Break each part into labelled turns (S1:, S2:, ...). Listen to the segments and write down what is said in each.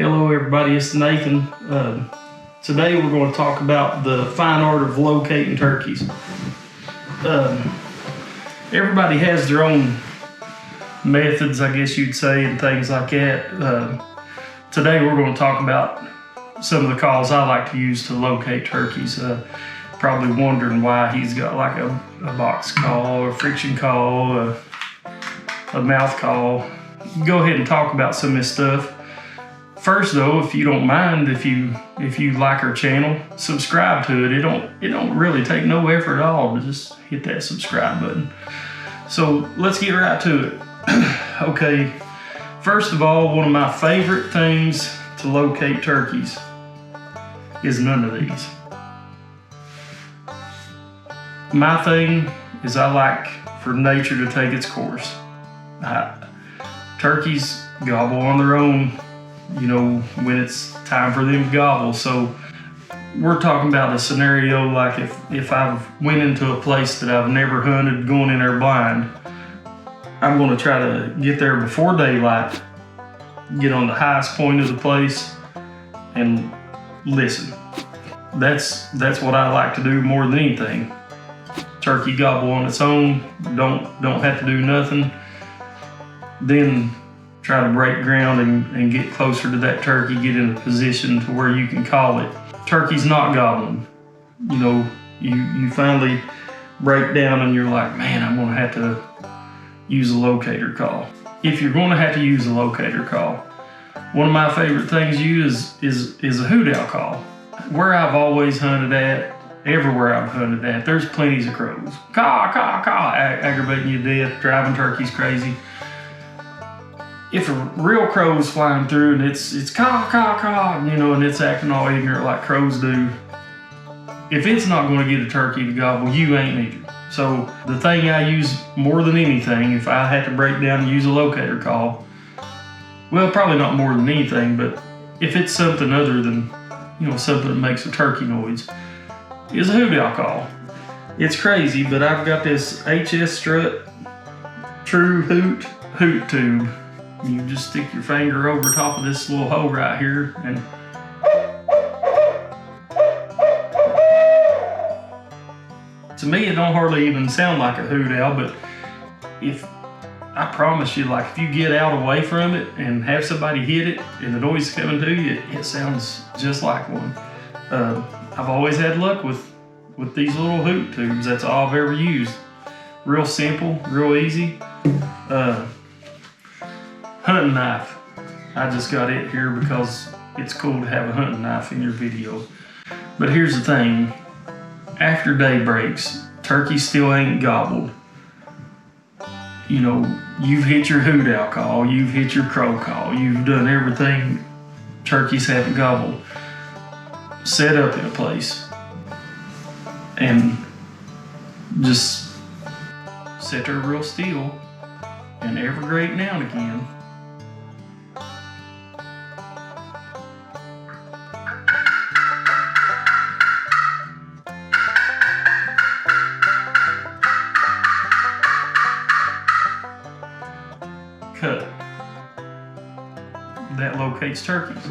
S1: Hello everybody, it's Nathan. Today we're going to talk about the fine art of locating turkeys. Everybody has their own methods, I guess you'd say, and things like that. Today we're going to talk about some of the calls I like to use to locate turkeys. Probably wondering why he's got like a box call, a friction call, a mouth call. Go ahead and talk about some of this stuff. First though, if you don't mind, if you like our channel, subscribe to it. It don't really take no effort at all to just hit that subscribe button. So let's get right to it. Okay, first of all, one of my favorite things to locate turkeys is none of these. My thing is I like for nature to take its course. Turkeys gobble on their own, you know, when it's time for them to gobble. So we're talking about a scenario like if I've went into a place that I've never hunted, going in there blind, I'm going to try to get there before daylight, get on the highest point of the place and listen. That's what I like to do more than anything. Turkey gobble on its own, don't have to do nothing. Then try to break ground and get closer to that turkey, get in a position to where you can call it. Turkey's not gobbling. You know, you finally break down and you're like, man, I'm gonna have to use a locator call. If you're gonna have to use a locator call, one of my favorite things to use is a hoot owl call. Where I've always hunted at, everywhere I've hunted at, there's plenty of crows. Caw, caw, caw, aggravating you to death, driving turkeys crazy. If a real crow's flying through and it's caw, caw, caw, you know, and it's acting all ignorant like crows do, if it's not going to get a turkey to gobble, you ain't neither. So the thing I use more than anything, if I had to break down and use a locator call, well, probably not more than anything, but if it's something other than, you know, something that makes a turkey noise, is a hoot owl call. It's crazy, but I've got this HS Strut True Hoot tube. You just stick your finger over top of this little hole right here and to me it don't hardly even sound like a hoot owl, but I promise you, like if you get out away from it and have somebody hit it and the noise is coming to you, it sounds just like one. I've always had luck with these little hoot tubes. That's all I've ever used. Real simple, real easy. Hunting knife. I just got it here because it's cool to have a hunting knife in your video. But here's the thing. After day breaks, turkey still ain't gobbled. You know, you've hit your hoot owl call, you've hit your crow call, you've done everything turkeys haven't gobbled. Set up in a place and just sit there real still, and every great now and again cut. That locates turkeys.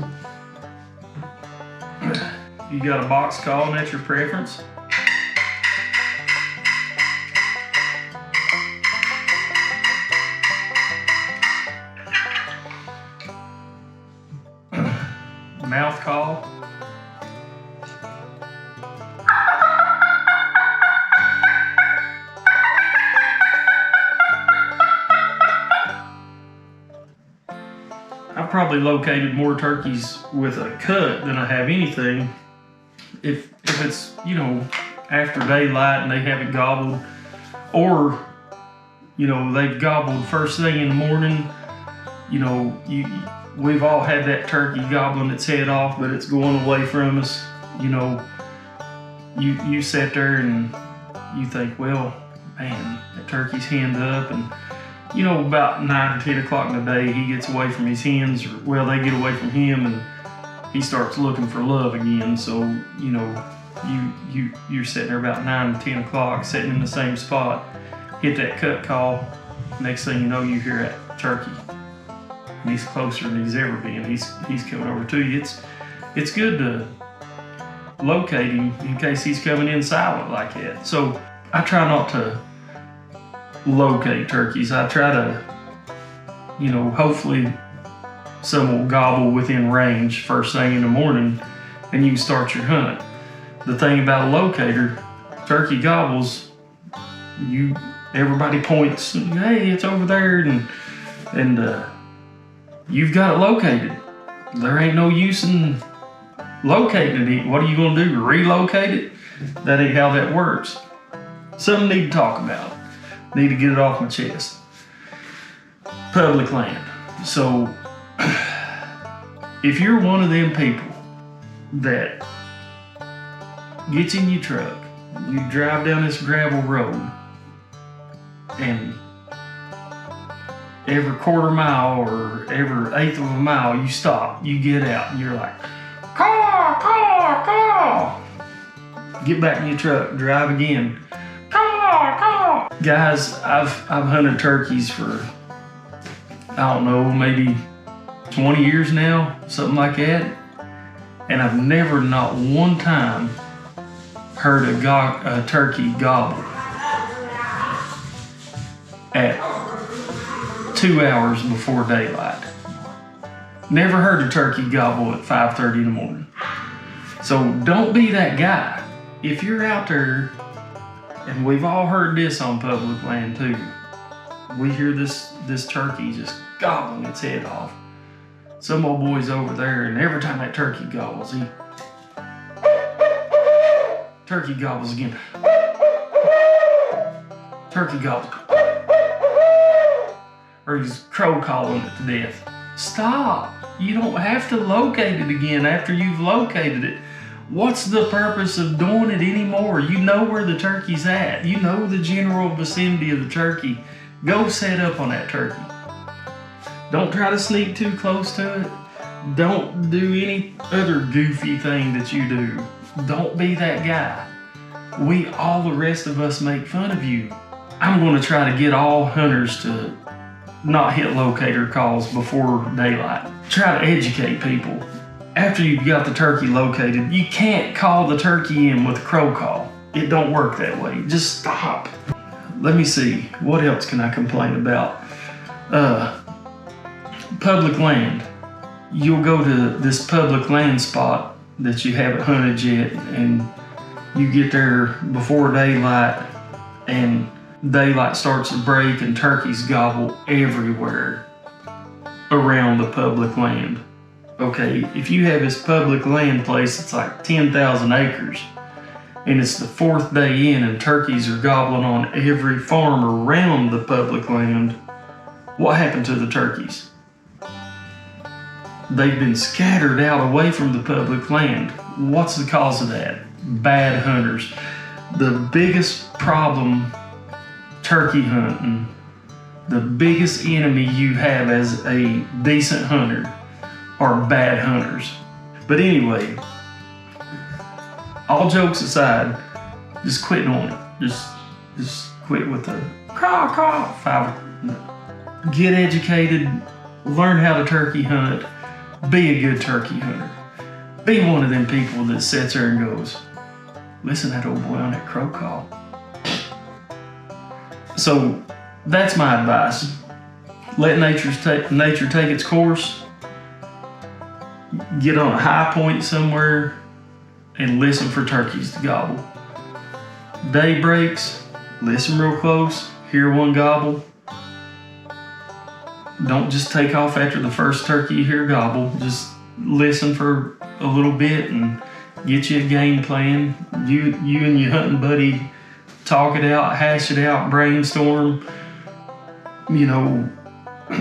S1: You got a box call and that's your preference. Mouth call. I've probably located more turkeys with a cut than I have anything. If it's, you know, after daylight and they haven't gobbled, or, you know, they've gobbled first thing in the morning, you know, we've all had that turkey gobbling its head off, but it's going away from us. You know, you sit there and you think, well, man, that turkey's henned up, and you know, about 9 or 10 o'clock in the day, he gets away from his hens, or well, they get away from him, and he starts looking for love again. So, you know, you're sitting there about 9 or 10 o'clock, sitting in the same spot, hit that cut call. Next thing you know, you hear that turkey. He's closer than he's ever been. He's coming over to you. It's good to locate him in case he's coming in silent like that. So I try not to locate turkeys. I try to, hopefully some will gobble within range first thing in the morning and you can start your hunt. The thing about a locator, turkey gobbles, everybody points, hey, it's over there, and you've got it located. There ain't no use in locating it. What are you gonna do, relocate it? That ain't how that works. Something I need to talk about. Need to get it off my chest. Public land. So, if you're one of them people that gets in your truck, you drive down this gravel road, and every quarter mile or every eighth of a mile you stop, you get out, and you're like, caw. Get back in your truck, drive again. Caw. Guys, I've hunted turkeys for, I don't know, maybe 20 years now, something like that. And I've never, not one time, heard a turkey gobble at 2 hours before daylight. Never heard a turkey gobble at 5:30 in the morning. So don't be that guy. If you're out there, and we've all heard this on public land too, we hear this turkey just gobbling its head off. Some old boy's over there, and every time that turkey gobbles, turkey gobbles again. Turkey gobbles. Or he's crow calling it to death. Stop. You don't have to locate it again after you've located it. What's the purpose of doing it anymore? You know where the turkey's at. You know the general vicinity of the turkey. Go set up on that turkey. Don't try to sneak too close to it. Don't do any other goofy thing that you do. Don't be that guy. All the rest of us make fun of you. I'm going to try to get all hunters to not hit locator calls before daylight. Try to educate people. After you've got the turkey located, you can't call the turkey in with a crow call. It don't work that way. Just stop. Let me see. What else can I complain about? Public land. You'll go to this public land spot that you haven't hunted yet, and you get there before daylight, and daylight starts to break and turkeys gobble everywhere around the public land. Okay, if you have this public land place, it's like 10,000 acres, and it's the fourth day in and turkeys are gobbling on every farm around the public land, what happened to the turkeys? They've been scattered out away from the public land. What's the cause of that? Bad hunters. The biggest problem turkey hunting, the biggest enemy you have as a decent hunter are bad hunters. But anyway, all jokes aside, just quit on it. Just quit with the caw. Get educated, learn how to turkey hunt, be a good turkey hunter. Be one of them people that sits there and goes, listen to that old boy on that crow call. So that's my advice. Let nature take its course. Get on a high point somewhere and listen for turkeys to gobble. Day breaks, listen real close, hear one gobble. Don't just take off after the first turkey you hear gobble. Just listen for a little bit and get you a game plan. You and your hunting buddy talk it out, hash it out, brainstorm.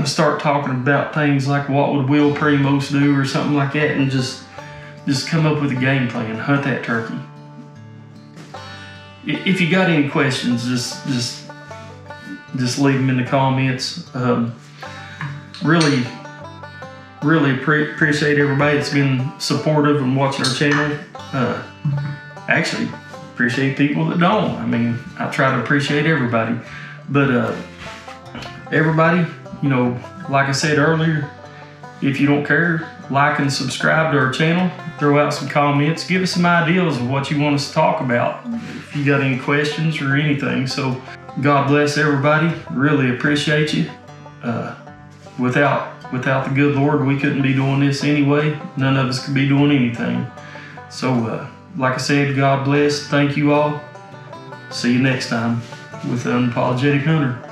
S1: Start talking about things like what would Will Primos do or something like that, and just come up with a game plan. Hunt that turkey. If you got any questions, just leave them in the comments. Really appreciate everybody that's been supportive and watching our channel. Actually, appreciate people that don't. I mean, I try to appreciate everybody. But everybody, like I said earlier, if you don't care, like and subscribe to our channel. Throw out some comments. Give us some ideas of what you want us to talk about. If you got any questions or anything. So God bless everybody. Really appreciate you. Without the good Lord, we couldn't be doing this anyway. None of us could be doing anything. So, like I said, God bless. Thank you all. See you next time with the Unapologetic Hunter.